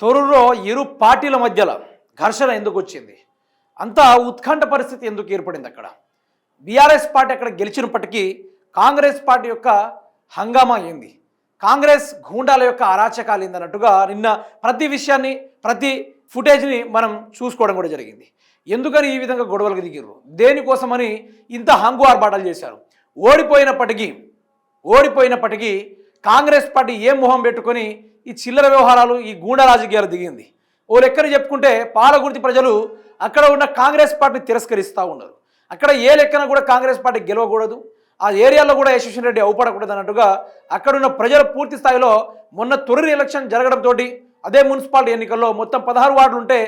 తొర్రూరులో ఇరు పార్టీల మధ్యలో ఘర్షణ ఎందుకు వచ్చింది? అంత ఉత్కంఠ పరిస్థితి ఎందుకు ఏర్పడింది? అక్కడ బీఆర్ఎస్ పార్టీ అక్కడ గెలిచినప్పటికీ కాంగ్రెస్ పార్టీ యొక్క హంగామా ఏంది, కాంగ్రెస్ గూండాల యొక్క అరాచకాలు ఏందన్నట్టుగా నిన్న ప్రతి విషయాన్ని ప్రతి ఫుటేజ్ని మనం చూసుకోవడం కూడా జరిగింది. ఎందుకని ఈ విధంగా గొడవలకు దిగిర్రు, దేనికోసమని ఇంత హంగు ఆర్భాటాలు చేశారు? ఓడిపోయినప్పటికీ కాంగ్రెస్ పార్టీ ఏం మొహం పెట్టుకొని ఈ చిల్లర వ్యవహారాలు ఈ గూండా రాజకీయాలు దిగింది. ఓ లెక్కని చెప్పుకుంటే పాలకుర్తి ప్రజలు అక్కడ ఉన్న కాంగ్రెస్ పార్టీని తిరస్కరిస్తూ ఉన్నారు. అక్కడ ఏ లెక్కన కూడా కాంగ్రెస్ పార్టీ గెలవకూడదు, ఆ ఏరియాలో కూడా యశస్వి రెడ్డి అవపడకూడదు అన్నట్టుగా అక్కడున్న ప్రజలు పూర్తి స్థాయిలో మొన్న తొర్రూరు ఎలక్షన్ జరగడంతో అదే మున్సిపాలిటీ ఎన్నికల్లో మొత్తం 16 వార్డులు ఉంటే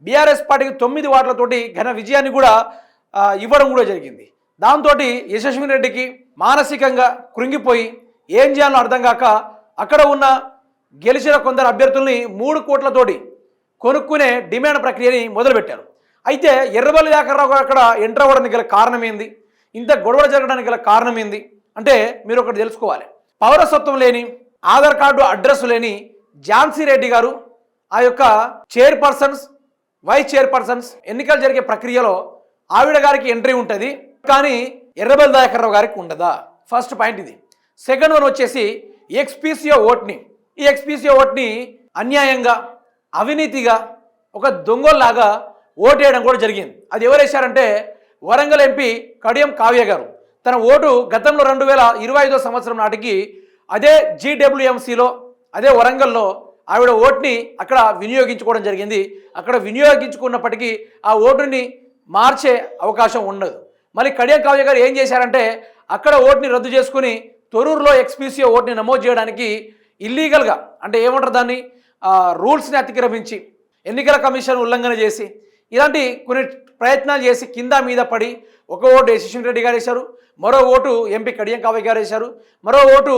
బీఆర్ఎస్ పార్టీకి 9 వార్డులతోటి ఘన విజయాన్ని కూడా ఇవ్వడం కూడా జరిగింది. దాంతో యశస్వి రెడ్డికి మానసికంగా కృంగిపోయి ఏం చేయాలో అర్థం కాక అక్కడ ఉన్న గెలిచిన కొందరు అభ్యర్థుల్ని 3 కోట్లతోటి కొనుక్కునే డిమాండ్ ప్రక్రియని మొదలుపెట్టారు. అయితే ఎర్రబల్లి దాకర్రావు గారు అక్కడ ఎంటర్ అవ్వడానికి గల కారణం ఏంది, ఇంత గొడవలు జరగడానికి గల కారణం ఏంది అంటే మీరు ఒకటి తెలుసుకోవాలి. పౌరసత్వం లేని, ఆధార్ కార్డు అడ్రస్ లేని ఝాన్సీ రెడ్డి గారు ఆ యొక్క చైర్పర్సన్స్, వైస్ చైర్పర్సన్స్ ఎన్నికలు జరిగే ప్రక్రియలో ఆవిడ గారికి ఎంట్రీ ఉంటుంది, కానీ ఎర్రబల్లి దాకర్రావు గారికి ఉండదా? ఫస్ట్ పాయింట్ ఇది. సెకండ్ వన్ వచ్చేసి ఎక్స్పీసీఓ ఓట్ని, ఈ ఎక్స్పీసీఓ ఓట్ని అన్యాయంగా అవినీతిగా ఒక దొంగల్లాగా ఓటేయడం కూడా జరిగింది. అది ఎవరు వేశారంటే వరంగల్ ఎంపీ కడియం కావ్య గారు. తన ఓటు గతంలో 2025 సంవత్సరం నాటికి అదే జీడబ్ల్యూఎంసీలో అదే వరంగల్లో ఆవిడ ఓటుని అక్కడ వినియోగించుకోవడం జరిగింది. అక్కడ వినియోగించుకున్నప్పటికీ ఆ ఓటుని మార్చే అవకాశం ఉండదు. మళ్ళీ కడియం కావ్య గారు ఏం చేశారంటే అక్కడ ఓటుని రద్దు చేసుకుని తొర్రూరులో ఎక్స్పీసీఓ ఓటుని నమోదు చేయడానికి ఇల్లీగల్గా, అంటే ఏమంటారు దాన్ని, రూల్స్ని అతిక్రమించి ఎన్నికల కమిషన్ ఉల్లంఘన చేసి ఇలాంటి కొన్ని ప్రయత్నాలు చేసి కింద మీద పడి ఒక ఓటు యశస్వి రెడ్డి గారు వేశారు, మరో ఓటు ఎంపీ కడియం కావ్య గారు వేశారు, మరో ఓటు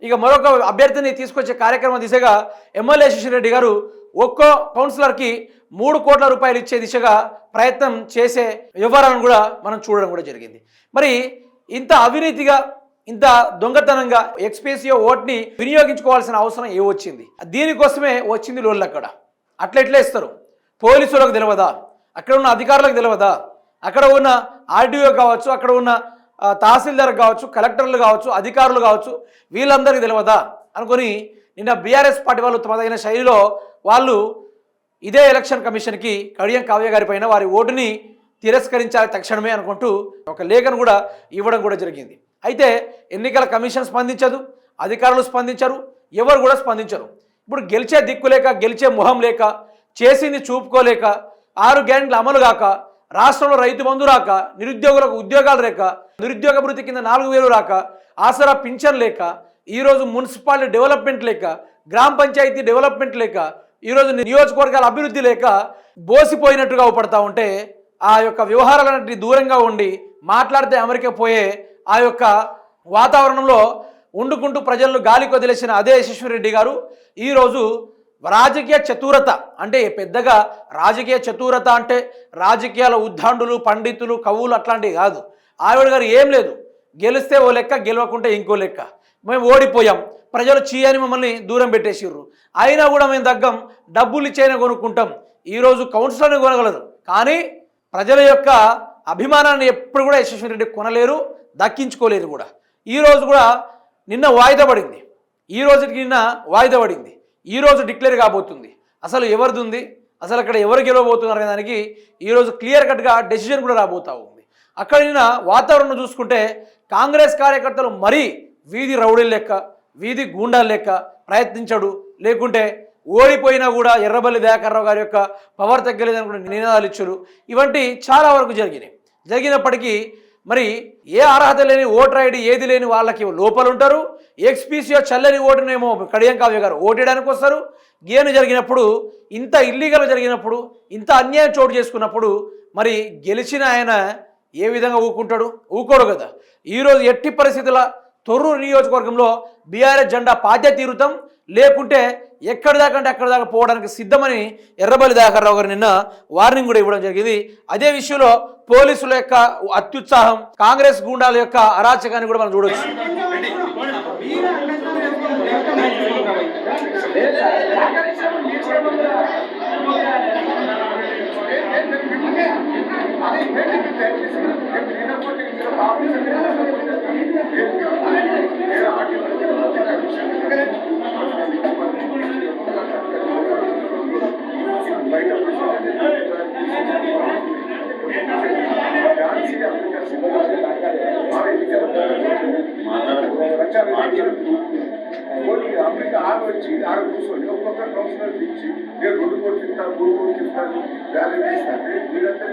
ఇక మరొక అభ్యర్థిని తీసుకొచ్చే కార్యక్రమం దిశగా ఎమ్మెల్యే యశస్వి రెడ్డి గారు ఒక్కో కౌన్సిలర్కి 3 కోట్ల రూపాయలు ఇచ్చే దిశగా ప్రయత్నం చేసే వ్యవహారాలను కూడా మనం చూడడం కూడా జరిగింది. మరి ఇంత అవినీతిగా ఇంత దొంగతనంగా ఎక్స్పీసీఓ ఓట్ని వినియోగించుకోవాల్సిన అవసరం ఏమొచ్చింది? దీనికోసమే వచ్చింది లోళ్ళు. అక్కడ అట్లా ఇస్తారు. పోలీసులకు తెలియదా, అక్కడ ఉన్న అధికారులకు తెలియదా, అక్కడ ఉన్న ఆర్డీఓ కావచ్చు, అక్కడ ఉన్న తహసీల్దార్ కావచ్చు, కలెక్టర్లు కావచ్చు, అధికారులు కావచ్చు, వీళ్ళందరికీ తెలియదా అనుకొని నిన్న బీఆర్ఎస్ పార్టీ వాళ్ళు తమదైన శైలిలో వాళ్ళు ఇదే ఎలక్షన్ కమిషన్కి కడియం కావ్య గారి పైన వారి ఓటుని తిరస్కరించాలి తక్షణమే అనుకుంటూ ఒక లేఖను కూడా ఇవ్వడం కూడా జరిగింది. అయితే ఎన్నికల కమిషన్ స్పందించదు, అధికారులు స్పందించరు, ఎవరు కూడా స్పందించరు. ఇప్పుడు గెలిచే దిక్కు లేక, గెలిచే మొహం లేక, చేసింది చూపుకోలేక, 6 గ్యారెంటీలు అమలు కాక, రాష్ట్రంలో రైతు బంధు రాక, నిరుద్యోగులకు ఉద్యోగాలు లేక, నిరుద్యోగ భృతి కింద 4000 రాక, ఆసరా పింఛన్ లేక, ఈరోజు మున్సిపాలిటీ డెవలప్మెంట్ లేక, గ్రామ పంచాయతీ డెవలప్మెంట్ లేక, ఈరోజు నియోజకవర్గాల అభివృద్ధి లేక బోసిపోయినట్టుగా అవపడతా ఉంటే ఆ యొక్క వ్యవహారాలన్నింటినీ దూరంగా ఉండి మాట్లాడితే అమెరికా పోయే ఆ యొక్క వాతావరణంలో వండుకుంటూ ప్రజలను గాలికి వదిలేసిన అదే యశస్వి రెడ్డి గారు ఈరోజు రాజకీయ చతురత, అంటే పెద్దగా రాజకీయ చతురత అంటే రాజకీయాల ఉద్దండులు, పండితులు, కవులు అట్లాంటివి కాదు. ఆవిడ గారు ఏం లేదు, గెలిస్తే ఓ లెక్క, గెలవకుంటే ఇంకో లెక్క. మేము ఓడిపోయాం, ప్రజలు చీయని మమ్మల్ని దూరం పెట్టేసిర్రు, అయినా కూడా మేము దగ్గం, డబ్బులు ఇచ్చైనా కొనుక్కుంటాం. ఈరోజు కౌన్సిలర్ని కొనగలరు, కానీ ప్రజల యొక్క అభిమానాన్ని ఎప్పుడు కూడా యశస్వి రెడ్డి కొనలేరు, దక్కించుకోలేరు కూడా. ఈరోజు కూడా నిన్న వాయిదా పడింది, ఈ రోజుకి నిన్న వాయిదా పడింది, ఈరోజు డిక్లేర్ కాబోతుంది. అసలు ఎవరిది ఉంది, అసలు అక్కడ ఎవరు గెలవబోతున్నారు అనే దానికి ఈరోజు క్లియర్ కట్గా డెసిషన్ కూడా రాబోతూ ఉంది. అక్కడ నిన్న వాతావరణం చూసుకుంటే కాంగ్రెస్ కార్యకర్తలు మరీ వీధి రౌడీల లెక్క, వీధి గూండాల లెక్క ప్రయత్నించడు, లేకుంటే ఓడిపోయినా కూడా ఎర్రబల్లి దయాకర్రావు గారి యొక్క పవర్ తగ్గలేదనుకుంటే నినాదాలు ఇచ్చారు. ఇవంటి చాలా వరకు జరిగినప్పటికీ మరి ఏ అర్హత లేని ఓటర్ ఐడి ఏది లేని వాళ్ళకి లోపలు ఉంటారు. ఎక్స్పీసీఓ చల్లని ఓటునేమో కడియం కావ్య గారు ఓటేయడానికి వస్తారు. గేను జరిగినప్పుడు, ఇంత ఇల్లీగల్ జరిగినప్పుడు, ఇంత అన్యాయం చోటు చేసుకున్నప్పుడు మరి గెలిచిన ఆయన ఏ విధంగా ఊకోడు కదా. ఈరోజు ఎట్టి పరిస్థితుల తొర్రూరు నియోజకవర్గంలో బీఆర్ఎస్ జెండా పార్టీ తీరుతాం, లేకుంటే ఎక్కడి దాకా అంటే అక్కడి దాకా పోవడానికి సిద్ధమని ఎర్రబల్లి దయాకర్రావు గారు నిన్న వార్నింగ్ కూడా ఇవ్వడం జరిగింది. అదే విషయంలో పోలీసుల యొక్క అత్యుత్సాహం, కాంగ్రెస్ గూండాల యొక్క అరాచకాన్ని కూడా మనం చూడొచ్చు. అమెరికా ఆరు వచ్చి ఆరు కూర్చొని ఒక్కొక్క కౌన్సిలర్ ఇచ్చి నేను 2 కోట్లు ఇస్తాను 3 కోట్లు ఇస్తాను వ్యాల్యూ ఇస్తాను మీరంతా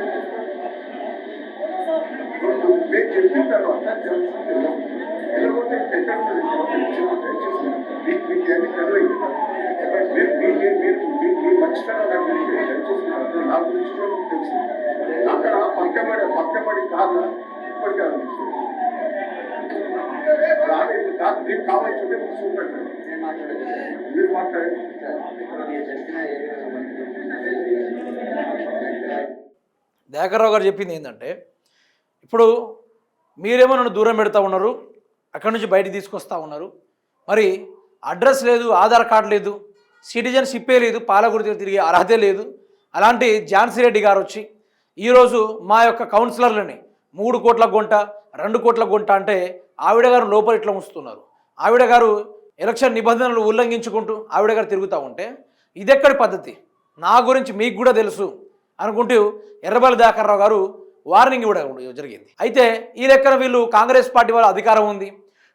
నేను చెప్పిన తర్వాత ఎలాగొంటే మీకు అన్ని తెలియదు మీ మంచితనం నాకు దయచేసి నా గురించి కూడా మీకు తెలుసు అక్కడ పక్కబడి కాదు ఇప్పటికీ అనిపిస్తుంది మీకు కావాల్సి చూపెట్టండి మీరు మాట్లాడండి. దయాకర్రావు గారు చెప్పింది ఏంటంటే, ఇప్పుడు మీరేమో నన్ను దూరం పెడతా ఉన్నారు, అక్కడి నుంచి బయటికి తీసుకొస్తా ఉన్నారు, మరి అడ్రస్ లేదు, ఆధార్ కార్డు లేదు, సిటిజన్షిప్పే లేదు, పాలకుర్తి తిరిగే అర్హతే లేదు, అలాంటి ఝాన్సీ రెడ్డి గారు వచ్చి ఈరోజు మా యొక్క కౌన్సిలర్లని 3 కోట్ల గుంట 2 కోట్ల గుంట అంటే ఆవిడ గారు లోపల ఇట్లా ఉంచుతున్నారు. ఆవిడ గారు ఎలక్షన్ నిబంధనలు ఉల్లంఘించుకుంటూ ఆవిడ గారు తిరుగుతూ ఉంటే ఇదెక్కడి పద్ధతి, నా గురించి మీకు కూడా తెలుసు అనుకుంటూ ఎర్రబెల్లి దయాకర్రావు గారు వార్నింగ్ ఇవ్వడం జరిగింది. అయితే ఈ లెక్కన వీళ్ళు కాంగ్రెస్ పార్టీ వాళ్ళ అధికారం ఉంది,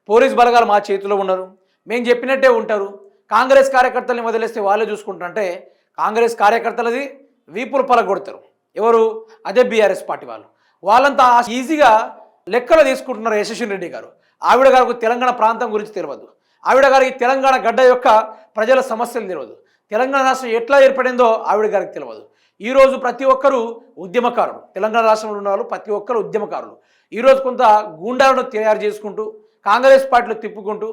పోలీస్ బలగాలు మా చేతిలో ఉన్నారు, మేము చెప్పినట్టే ఉంటారు, కాంగ్రెస్ కార్యకర్తల్ని వదిలేస్తే వాళ్ళే చూసుకుంటారంటే కాంగ్రెస్ కార్యకర్తలది వీపులు పలగొడతారు. ఎవరు? అదే బీఆర్ఎస్ పార్టీ వాళ్ళంతా ఈజీగా లెక్కలు తీసుకుంటున్నారు. యశస్విని రెడ్డి గారు, ఆవిడ గారికి తెలంగాణ ప్రాంతం గురించి తెలియదు, ఆవిడ గారికి తెలంగాణ గడ్డ యొక్క ప్రజల సమస్యలు తెలియదు, తెలంగాణ రాష్ట్రం ఎట్లా ఏర్పడిందో ఆవిడ గారికి తెలియదు. ఈరోజు ప్రతి ఒక్కరూ ఉద్యమకారులు, తెలంగాణ రాష్ట్రంలో ఉన్న వాళ్ళు ప్రతి ఒక్కరు ఉద్యమకారులు. ఈరోజు కొంత గూండాలను తయారు చేసుకుంటూ కాంగ్రెస్ పార్టీలో తిప్పుకుంటూ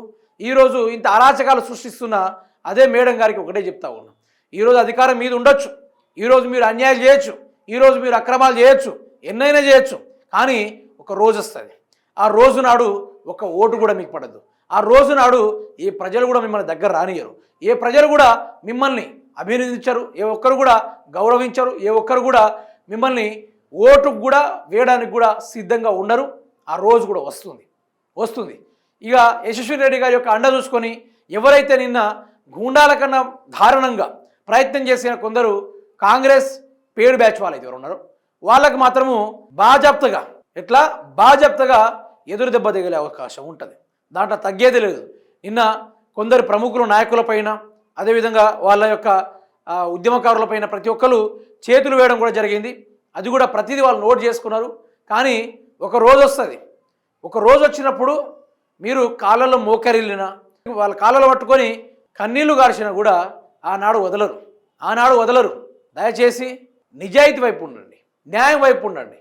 ఈరోజు ఇంత అరాచకాలు సృష్టిస్తున్న అదే మేడం గారికి ఒకటే చెప్తా ఉన్నాం, ఈరోజు అధికారం మీద ఉండొచ్చు, ఈరోజు మీరు అన్యాయం చేయొచ్చు, ఈరోజు మీరు అక్రమాలు చేయొచ్చు, ఎన్నైనా చేయొచ్చు, కానీ ఒక రోజు వస్తుంది, ఆ రోజు నాడు ఒక ఓటు కూడా మీకు పడదు, ఆ రోజు నాడు ఏ ప్రజలు కూడా మిమ్మల్ని దగ్గర రానియరు, ఏ ప్రజలు కూడా మిమ్మల్ని అభినందించరు, ఏ ఒక్కరు కూడా గౌరవించరు, ఏ ఒక్కరు కూడా మిమ్మల్ని ఓటుకు కూడా వేయడానికి కూడా సిద్ధంగా ఉండరు. ఆ రోజు కూడా వస్తుంది. ఇక యశస్విని రెడ్డి గారి యొక్క అండ చూసుకొని ఎవరైతే నిన్న గూండాల కన్నా దారుణంగా ప్రయత్నం చేసిన కొందరు కాంగ్రెస్ పేడు బ్యాచ్ వాళ్ళైతే ఎవరు ఉన్నారో వాళ్ళకు మాత్రము బాజప్తగా ఎదురు దెబ్బ తగిలే అవకాశం ఉంటుంది, దాంట్లో తగ్గేది లేదు. నిన్న కొందరు ప్రముఖుల నాయకులపైన అదేవిధంగా వాళ్ళ యొక్క ఉద్యమకారులపైన ప్రతి ఒక్కరు చేతులు వేయడం కూడా జరిగింది. అది కూడా ప్రతిదీ వాళ్ళు నోట్ చేసుకున్నారు. కానీ ఒక రోజు వస్తుంది, ఒక రోజు వచ్చినప్పుడు మీరు కాళ్ళలో మోకరిల్లినా వాళ్ళ కాళ్ళలో పట్టుకొని కన్నీళ్లు గార్చినా కూడా ఆనాడు వదలరు. దయచేసి నిజాయితీ వైపు ఉండండి, న్యాయం వైపు ఉండండి.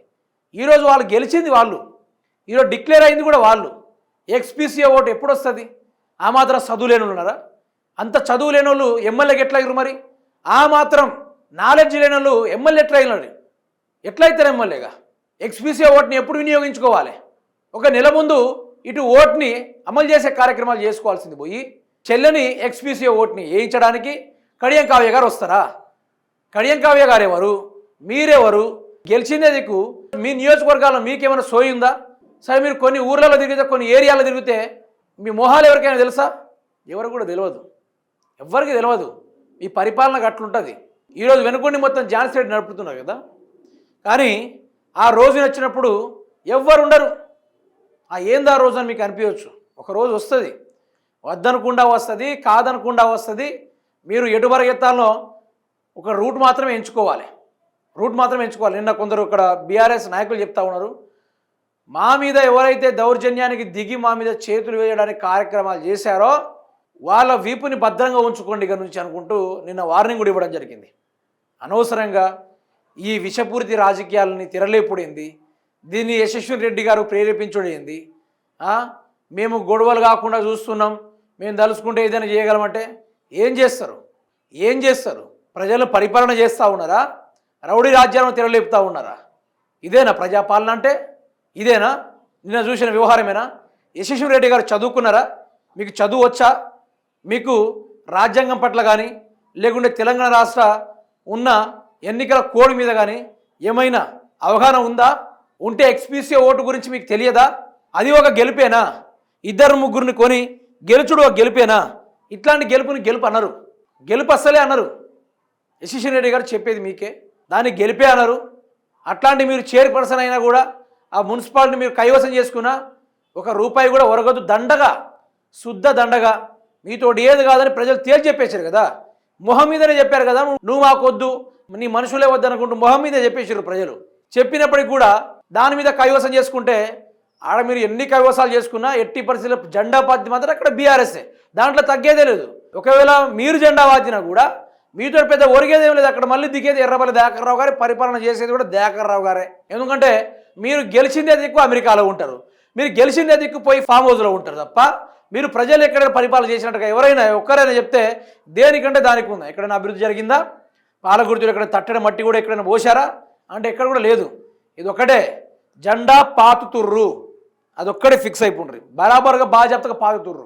ఈరోజు వాళ్ళు గెలిచింది వాళ్ళు, ఈరోజు డిక్లేర్ అయింది కూడా వాళ్ళు. ఎక్స్పీసీఏ ఓటు ఎప్పుడు వస్తుంది? ఆ మాత్రం చదువు లేని ఉన్నారా? అంత చదువు లేని వాళ్ళు ఎమ్మెల్యేకి ఎట్లా అయ్యారు? మరి ఆ మాత్రం నాలెడ్జ్ లేని వాళ్ళు ఎమ్మెల్యే ఎట్లయితారు ఎమ్మెల్యేగా? ఎక్స్పీసీఏ ఓటుని ఎప్పుడు వినియోగించుకోవాలి? ఒక నెల ముందు ఇటు ఓటుని అమలు చేసే కార్యక్రమాలు చేసుకోవాల్సింది పోయి చెల్లని ఎక్స్పీసీఏ ఓటుని వేయించడానికి కడియం కావ్య గారు వస్తారా? కడియం కావ్య గారు ఎవరు? మీరెవరు? గెలిచిందే దిక్కు. మీ నియోజకవర్గాల్లో మీకేమైనా సోయి ఉందా? సరే, మీరు కొన్ని ఊర్లలో తిరిగితే, కొన్ని ఏరియాలో తిరిగితే మీ మొహాలు ఎవరికైనా తెలుసా? ఎవరు కూడా తెలియదు, ఎవరికి తెలియదు. ఈ పరిపాలన అట్లుంటుంది. ఈరోజు వెనుకొండి మొత్తం ఝాన్సీ రెడ్డి నడుపుతున్నారు కదా, కానీ ఆ రోజు వచ్చినప్పుడు ఎవ్వరు ఉండరు. ఏందా రోజు అని మీకు అనిపించవచ్చు. ఒక రోజు వస్తుంది, వద్దనకుండా వస్తుంది, కాదనకుండా వస్తుంది. మీరు ఎటు పరిగెత్తాలో ఒక రూట్ మాత్రమే ఎంచుకోవాలి. నిన్న కొందరు ఇక్కడ బీఆర్ఎస్ నాయకులు చెప్తా ఉన్నారు, మా మీద ఎవరైతే దౌర్జన్యానికి దిగి మా మీద చేతులు వేయడానికి కార్యక్రమాలు చేశారో వాళ్ళ వీపుని భద్రంగా ఉంచుకోండి ఇక నుంచి అనుకుంటూ నిన్న వార్నింగ్ కూడా ఇవ్వడం జరిగింది. అనవసరంగా ఈ విషపూరిత రాజకీయాలని తిరలేపుడైంది, దీన్ని యశస్విని రెడ్డి గారు ప్రేరేపించుడైంది. మేము గొడవలు కాకుండా చూస్తున్నాం, మేము తలుసుకుంటే ఏదైనా చేయగలమంటే ఏం చేస్తారు? ప్రజలు పరిపాలన చేస్తూ ఉన్నారా? రౌడీ రాజ్యాలను తిరలేపుతూ ఉన్నారా? ఇదేనా ప్రజాపాలన అంటే? ఇదేనా నిన్న చూసిన వ్యవహారమేనా? యశస్విని రెడ్డి గారు చదువుకున్నారా? మీకు చదువు వచ్చా? మీకు రాజ్యాంగం పట్ల కానీ లేకుంటే తెలంగాణ రాష్ట్ర ఉన్న ఎన్నికల కోడ్ మీద కానీ ఏమైనా అవగాహన ఉందా? ఉంటే ఎక్స్పీసీ ఓటు గురించి మీకు తెలియదా? అది ఒక గెలుపేనా? ఇద్దరు ముగ్గురిని కొని గెలుచుడు ఒక గెలుపేనా? ఇట్లాంటి గెలుపుని గెలుపు అన్నారు, గెలుపు అస్సలే అన్నారు. యశస్వి రెడ్డి గారు చెప్పేది మీకే, దాన్ని గెలిపే అన్నారు. అట్లాంటి మీరు చైర్పర్సన్ అయినా కూడా ఆ మున్సిపాలిటీ మీరు కైవసం చేసుకున్నా ₹1 కూడా ఒరగదు, దండగా, శుద్ధ దండగా. మీతోటి ఏది కాదని ప్రజలు తేల్చి చెప్పేశారు కదా, మొహం మీదనే చెప్పారు కదా. నువ్వు మాకొద్దు, నీ మనుషులే వద్దనుకుంటూ మొహం మీదే చెప్పేశారు ప్రజలు. చెప్పినప్పటికి కూడా దాని మీద కైవసం చేసుకుంటే ఆడ మీరు ఎన్ని కైవసాలు చేసుకున్నా ఎట్టి పరిస్థితుల్లో జెండా పార్టీ మాత్రం అక్కడ బీఆర్ఎస్ఏ, దాంట్లో తగ్గేదే లేదు. ఒకవేళ మీరు జెండా వాదినా కూడా మీతో పెద్ద ఒరిగేదేం లేదు. అక్కడ మళ్ళీ దిగేది ఎర్రబల్లి దయాకర్ రావు గారి, పరిపాలన చేసేది కూడా దయాకర్ రావు గారే. ఎందుకంటే మీరు గెలిచిందే దిక్కు అమెరికాలో ఉంటారు, మీరు గెలిచిందే దిక్కు పోయి ఫామ్ హౌస్లో ఉంటారు తప్ప మీరు ప్రజలు ఎక్కడైనా పరిపాలన చేసినట్టుగా ఎవరైనా ఒక్కరైనా చెప్తే దేనికంటే దానికి ఉందా? ఎక్కడైనా అభివృద్ధి జరిగిందా? పాలకుర్తిలో ఎక్కడ తట్టడి మట్టి కూడా ఎక్కడైనా పోసారా అంటే ఎక్కడ కూడా లేదు. ఇది ఒకటే, జెండా పాతుతుర్రు, అదొక్కడే ఫిక్స్ అయిపోండ్రి, బరాబర్గా బాగా చెప్తాగా పాతుతుర్రు.